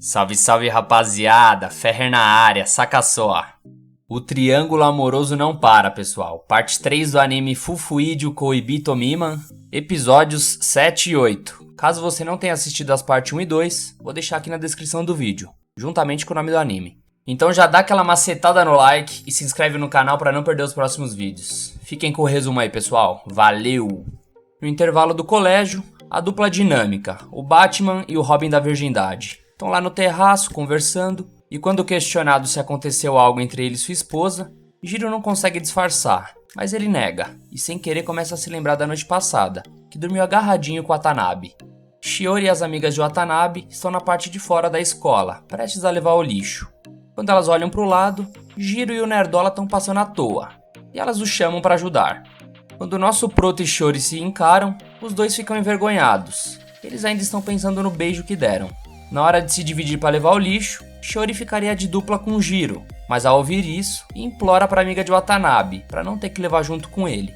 Salve, salve rapaziada, Ferrer na área, saca só. O triângulo amoroso não para, pessoal. Parte 3 do anime Fufuidio Koibito Miman, episódios 7 e 8. Caso você não tenha assistido as partes 1 e 2, vou deixar aqui na descrição do vídeo, juntamente com o nome do anime. Então já dá aquela macetada no like e se inscreve no canal para não perder os próximos vídeos. Fiquem com o resumo aí, pessoal. Valeu! No intervalo do colégio, a dupla dinâmica, o Batman e o Robin da Virgindade, estão lá no terraço conversando, e quando questionado se aconteceu algo entre ele e sua esposa, Jiro não consegue disfarçar, mas ele nega, e sem querer começa a se lembrar da noite passada, que dormiu agarradinho com Watanabe. Shiori e as amigas de Watanabe estão na parte de fora da escola, prestes a levar o lixo. Quando elas olham para o lado, Jiro e o Nerdola estão passando à toa, e elas o chamam para ajudar. Quando o nosso Proto e Shiori se encaram, os dois ficam envergonhados. Eles ainda estão pensando no beijo que deram. Na hora de se dividir para levar o lixo, Shiori ficaria de dupla com Jiro, mas ao ouvir isso, implora para a amiga de Watanabe para não ter que levar junto com ele.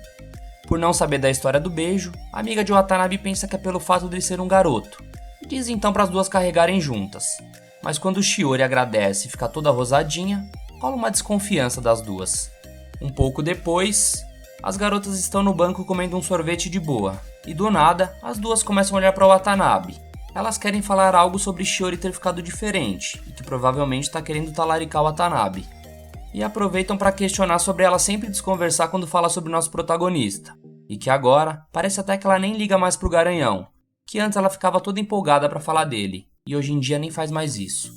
Por não saber da história do beijo, a amiga de Watanabe pensa que é pelo fato de ele ser um garoto, e diz então para as duas carregarem juntas. Mas quando Shiori agradece e fica toda rosadinha, rola uma desconfiança das duas. Um pouco depois, as garotas estão no banco comendo um sorvete de boa, e do nada, as duas começam a olhar para Watanabe. Elas querem falar algo sobre Shiori ter ficado diferente, e que provavelmente está querendo talaricar Watanabe. E aproveitam para questionar sobre ela sempre desconversar quando fala sobre o nosso protagonista, e que agora, parece até que ela nem liga mais pro Garanhão, que antes ela ficava toda empolgada para falar dele, e hoje em dia nem faz mais isso.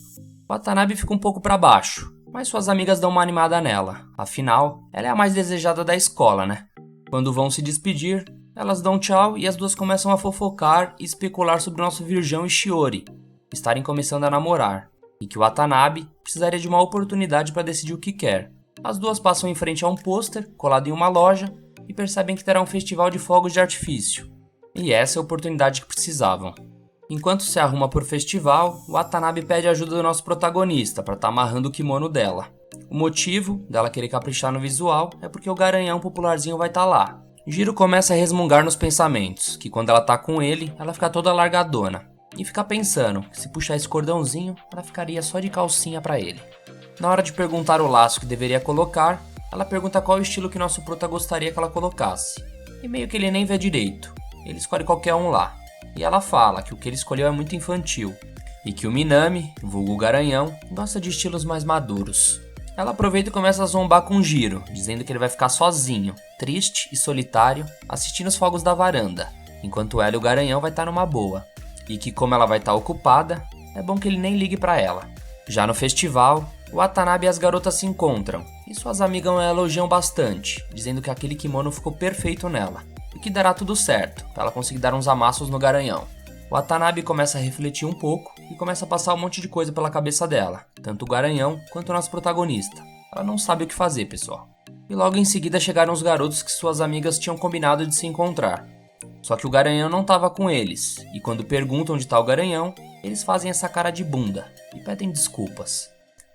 Watanabe fica um pouco para baixo, mas suas amigas dão uma animada nela, afinal, ela é a mais desejada da escola, né? Quando vão se despedir, elas dão tchau e as duas começam a fofocar e especular sobre o nosso Virgão e Shiori estarem começando a namorar, e que o Watanabe precisaria de uma oportunidade para decidir o que quer. As duas passam em frente a um pôster colado em uma loja e percebem que terá um festival de fogos de artifício, e essa é a oportunidade que precisavam. Enquanto se arruma por festival, o Watanabe pede ajuda do nosso protagonista para estar amarrando o kimono dela. O motivo dela querer caprichar no visual é porque o Garanhão popularzinho vai estar lá. Jiro começa a resmungar nos pensamentos, que quando ela tá com ele, ela fica toda largadona. E fica pensando que se puxar esse cordãozinho, ela ficaria só de calcinha pra ele. Na hora de perguntar o laço que deveria colocar, ela pergunta qual o estilo que nosso prota gostaria que ela colocasse. E meio que ele nem vê direito, ele escolhe qualquer um lá. E ela fala que o que ele escolheu é muito infantil, e que o Minami, vulgo Garanhão, gosta de estilos mais maduros. Ela aproveita e começa a zombar com Jiro, dizendo que ele vai ficar sozinho, triste e solitário, assistindo os fogos da varanda, enquanto ela e o Garanhão vai estar numa boa, e que como ela vai estar ocupada, é bom que ele nem ligue pra ela. Já no festival, o Watanabe e as garotas se encontram, e suas amigas a elogiam bastante, dizendo que aquele kimono ficou perfeito nela, e que dará tudo certo, pra ela conseguir dar uns amassos no Garanhão. O Watanabe começa a refletir um pouco e começa a passar um monte de coisa pela cabeça dela, tanto o Garanhão quanto o nosso protagonista. Ela não sabe o que fazer, pessoal. E logo em seguida chegaram os garotos que suas amigas tinham combinado de se encontrar. Só que o Garanhão não estava com eles, e quando perguntam onde está o Garanhão, eles fazem essa cara de bunda e pedem desculpas.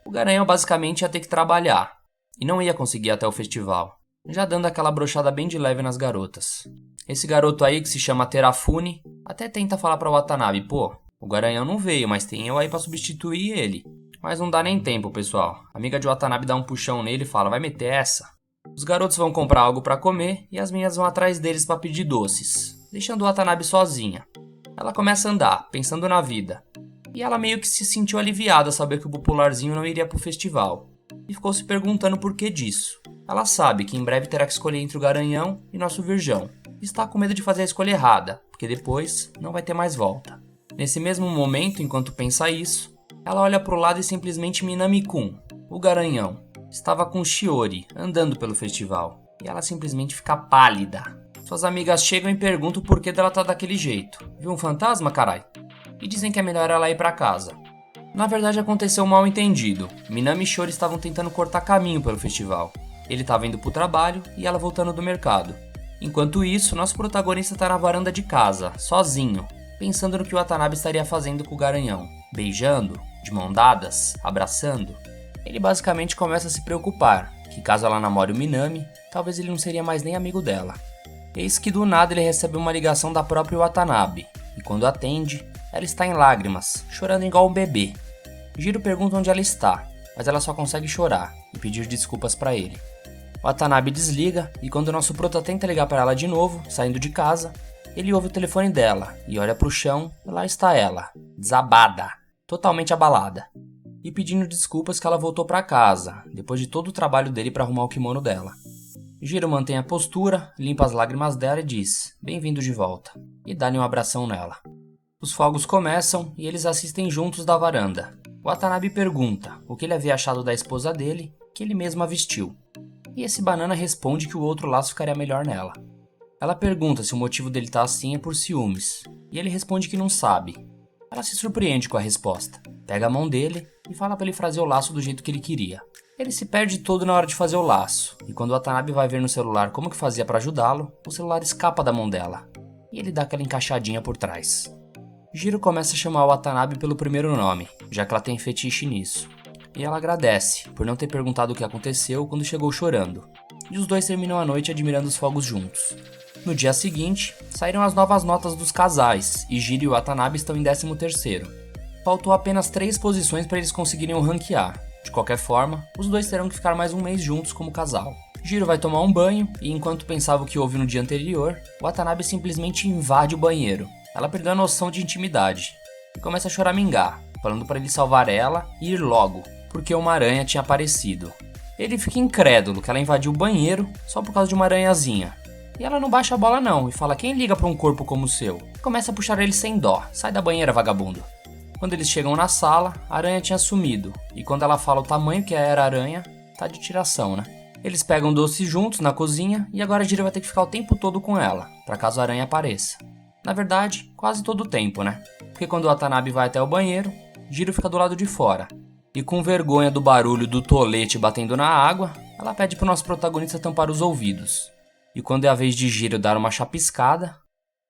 O Garanhão basicamente ia ter que trabalhar, e não ia conseguir ir até o festival, já dando aquela brochada bem de leve nas garotas. Esse garoto aí, que se chama Terafune, até tenta falar pra Watanabe, pô, o Garanhão não veio, mas tem eu aí pra substituir ele. Mas não dá nem tempo, pessoal. A amiga de Watanabe dá um puxão nele e fala, vai meter essa? Os garotos vão comprar algo pra comer e as meninas vão atrás deles pra pedir doces, deixando Watanabe sozinha. Ela começa a andar, pensando na vida. E ela meio que se sentiu aliviada a saber que o popularzinho não iria pro festival. E ficou se perguntando por que disso. Ela sabe que em breve terá que escolher entre o Garanhão e nosso Virgão. Está com medo de fazer a escolha errada, porque depois não vai ter mais volta. Nesse mesmo momento, enquanto pensa isso, ela olha pro lado e simplesmente Minami-kun, o Garanhão, estava com Shiori, andando pelo festival, e ela simplesmente fica pálida. Suas amigas chegam e perguntam o porquê dela tá daquele jeito. Viu um fantasma, carai? E dizem que é melhor ela ir pra casa. Na verdade aconteceu um mal entendido. Minami e Shiori estavam tentando cortar caminho pelo festival. Ele estava indo pro trabalho e ela voltando do mercado. Enquanto isso, nosso protagonista está na varanda de casa, sozinho, pensando no que o Watanabe estaria fazendo com o Garanhão. Beijando, de mão dadas, abraçando. Ele basicamente começa a se preocupar, que caso ela namore o Minami, talvez ele não seria mais nem amigo dela. Eis que do nada ele recebe uma ligação da própria Watanabe, e quando atende, ela está em lágrimas, chorando igual um bebê. Jiro pergunta onde ela está, mas ela só consegue chorar e pedir desculpas pra ele. Watanabe desliga e quando o nosso prota tenta ligar pra ela de novo, saindo de casa, ele ouve o telefone dela e olha pro chão e lá está ela, desabada, totalmente abalada, e pedindo desculpas que ela voltou pra casa, depois de todo o trabalho dele pra arrumar o kimono dela. Jiro mantém a postura, limpa as lágrimas dela e diz, bem-vindo de volta, e dá-lhe um abração nela. Os fogos começam e eles assistem juntos da varanda. Watanabe pergunta o que ele havia achado da esposa dele, que ele mesmo a vestiu. E esse banana responde que o outro laço ficaria melhor nela. Ela pergunta se o motivo dele estar assim é por ciúmes, e ele responde que não sabe. Ela se surpreende com a resposta, pega a mão dele e fala para ele fazer o laço do jeito que ele queria. Ele se perde todo na hora de fazer o laço, e quando Watanabe vai ver no celular como que fazia para ajudá-lo, o celular escapa da mão dela, e ele dá aquela encaixadinha por trás. Jiro começa a chamar Watanabe pelo primeiro nome, já que ela tem fetiche nisso. E ela agradece por não ter perguntado o que aconteceu quando chegou chorando. E os dois terminam a noite admirando os fogos juntos. No dia seguinte, saíram as novas notas dos casais, e Jiro e Watanabe estão em 13º. Faltou apenas 3 posições para eles conseguirem o ranquear. De qualquer forma, os dois terão que ficar mais um mês juntos como casal. Jiro vai tomar um banho, e enquanto pensava o que houve no dia anterior, Watanabe simplesmente invade o banheiro. Ela perdeu a noção de intimidade, e começa a choramingar, falando para ele salvar ela e ir logo, porque uma aranha tinha aparecido. Ele fica incrédulo que ela invadiu o banheiro só por causa de uma aranhazinha. E ela não baixa a bola não, e fala quem liga pra um corpo como o seu? Começa a puxar ele sem dó, sai da banheira vagabundo. Quando eles chegam na sala, a aranha tinha sumido, e quando ela fala o tamanho que era a aranha, tá de tiração, né? Eles pegam doce juntos na cozinha, e agora a Jiro vai ter que ficar o tempo todo com ela, pra caso a aranha apareça. Na verdade, quase todo o tempo, né? Porque quando o Watanabe vai até o banheiro, Jiro fica do lado de fora. E com vergonha do barulho do tolete batendo na água, ela pede pro nosso protagonista tampar os ouvidos. E quando é a vez de Jiro dar uma chapiscada,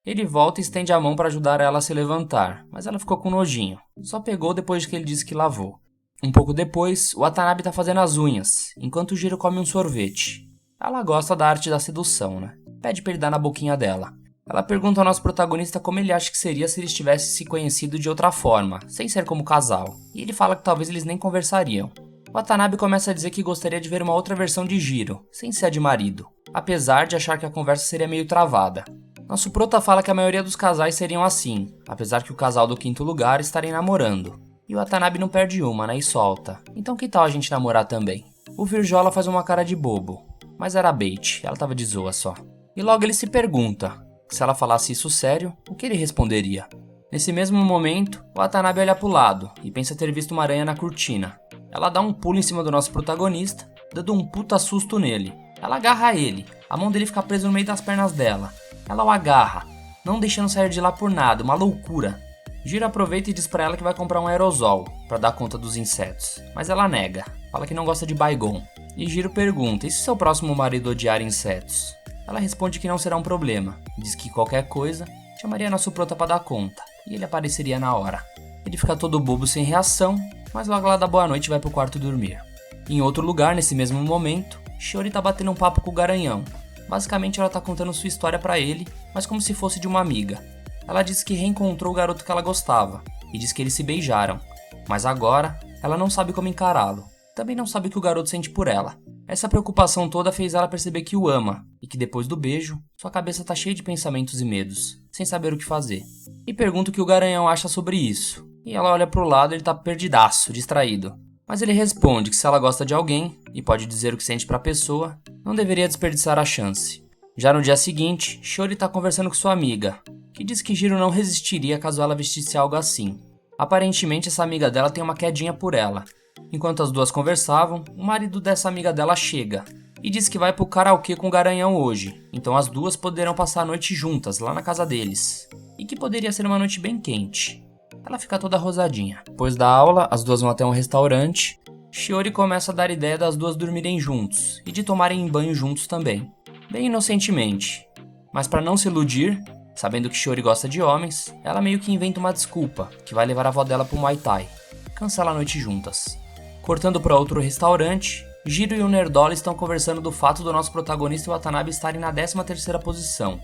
ele volta e estende a mão para ajudar ela a se levantar, mas ela ficou com nojinho. Só pegou depois que ele disse que lavou. Um pouco depois, o Watanabe tá fazendo as unhas, enquanto o Jiro come um sorvete. Ela gosta da arte da sedução, né? Pede pra ele dar na boquinha dela. Ela pergunta ao nosso protagonista como ele acha que seria se eles tivessem se conhecido de outra forma, sem ser como casal, e ele fala que talvez eles nem conversariam. Watanabe começa a dizer que gostaria de ver uma outra versão de Jiro, sem ser a de marido, apesar de achar que a conversa seria meio travada. Nosso prota fala que a maioria dos casais seriam assim, apesar que o casal do 5º lugar estarem namorando. E o Watanabe não perde uma, né, e solta. Então que tal a gente namorar também? O Virjola faz uma cara de bobo, mas era bait, ela tava de zoa só. E logo ele se pergunta, se ela falasse isso sério, o que ele responderia? Nesse mesmo momento, o Watanabe olha pro lado e pensa ter visto uma aranha na cortina. Ela dá um pulo em cima do nosso protagonista, dando um puta susto nele. Ela agarra ele, a mão dele fica presa no meio das pernas dela. Ela o agarra, não deixando sair de lá por nada, uma loucura. Jiro aproveita e diz pra ela que vai comprar um aerosol pra dar conta dos insetos, mas ela nega, fala que não gosta de Baygon. E Jiro pergunta, e se seu próximo marido odiar insetos? Ela responde que não será um problema, diz que qualquer coisa chamaria nosso prota pra dar conta, e ele apareceria na hora. Ele fica todo bobo sem reação, mas logo ela dá boa noite e vai pro quarto dormir. Em outro lugar, nesse mesmo momento, Shiori tá batendo um papo com o Garanhão. Basicamente ela tá contando sua história pra ele, mas como se fosse de uma amiga. Ela diz que reencontrou o garoto que ela gostava, e diz que eles se beijaram, mas agora ela não sabe como encará-lo. Também não sabe o que o garoto sente por ela. Essa preocupação toda fez ela perceber que o ama, e que depois do beijo, sua cabeça tá cheia de pensamentos e medos, sem saber o que fazer. E pergunta o que o Garanhão acha sobre isso. E ela olha pro lado e ele tá perdidaço, distraído. Mas ele responde que se ela gosta de alguém, e pode dizer o que sente pra pessoa, não deveria desperdiçar a chance. Já no dia seguinte, Shiori tá conversando com sua amiga, que diz que Jiro não resistiria caso ela vestisse algo assim. Aparentemente essa amiga dela tem uma quedinha por ela. Enquanto as duas conversavam, o marido dessa amiga dela chega e diz que vai pro karaokê com o Garanhão hoje, então as duas poderão passar a noite juntas lá na casa deles, e que poderia ser uma noite bem quente. Ela fica toda rosadinha. Depois da aula, as duas vão até um restaurante. Shiori começa a dar ideia das duas dormirem juntos e de tomarem banho juntos também, bem inocentemente. Mas para não se iludir, sabendo que Shiori gosta de homens, ela meio que inventa uma desculpa, que vai levar a avó dela pro Muay Thai. Cancela a noite juntas. Cortando para outro restaurante, Jiro e o Nerdola estão conversando do fato do nosso protagonista e o Watanabe estarem na 13ª posição,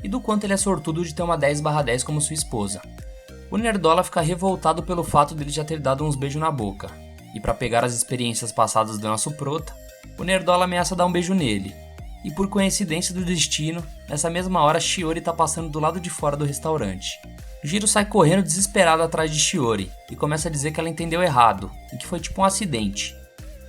e do quanto ele é sortudo de ter uma 10/10 como sua esposa. O Nerdola fica revoltado pelo fato dele já ter dado uns beijos na boca. E para pegar as experiências passadas do nosso prota, o Nerdola ameaça dar um beijo nele. E por coincidência do destino, nessa mesma hora Shiori tá passando do lado de fora do restaurante. Jiro sai correndo desesperado atrás de Shiori e começa a dizer que ela entendeu errado e que foi tipo um acidente.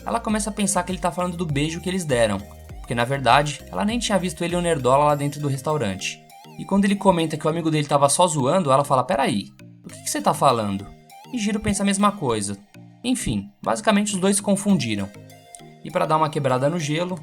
Ela começa a pensar que ele tá falando do beijo que eles deram, porque na verdade ela nem tinha visto ele e o Nerdola lá dentro do restaurante. E quando ele comenta que o amigo dele tava só zoando, ela fala: "Peraí, do que você tá falando?" E Jiro pensa a mesma coisa. Enfim, basicamente os dois se confundiram. E para dar uma quebrada no gelo,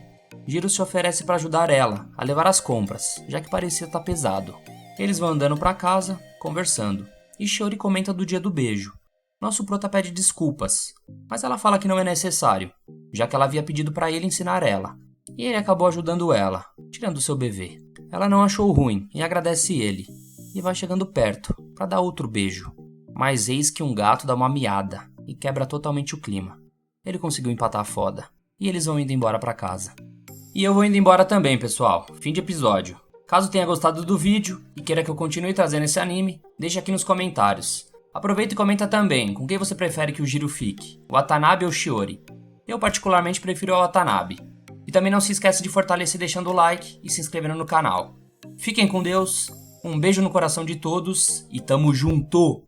Jiro se oferece para ajudar ela a levar as compras, já que parecia estar pesado. Eles vão andando para casa, conversando, e Shiori comenta do dia do beijo. Nosso prota pede desculpas, mas ela fala que não é necessário, já que ela havia pedido para ele ensinar ela. E ele acabou ajudando ela, tirando seu bebê. Ela não achou ruim e agradece ele, e vai chegando perto para dar outro beijo. Mas eis que um gato dá uma miada e quebra totalmente o clima. Ele conseguiu empatar a foda, e eles vão indo embora para casa. E eu vou indo embora também, pessoal. Fim de episódio. Caso tenha gostado do vídeo e queira que eu continue trazendo esse anime, deixe aqui nos comentários. Aproveita e comenta também com quem você prefere que o Jiro fique, o Watanabe ou o Shiori. Eu particularmente prefiro o Watanabe. E também não se esqueça de fortalecer deixando o like e se inscrevendo no canal. Fiquem com Deus, um beijo no coração de todos e tamo junto!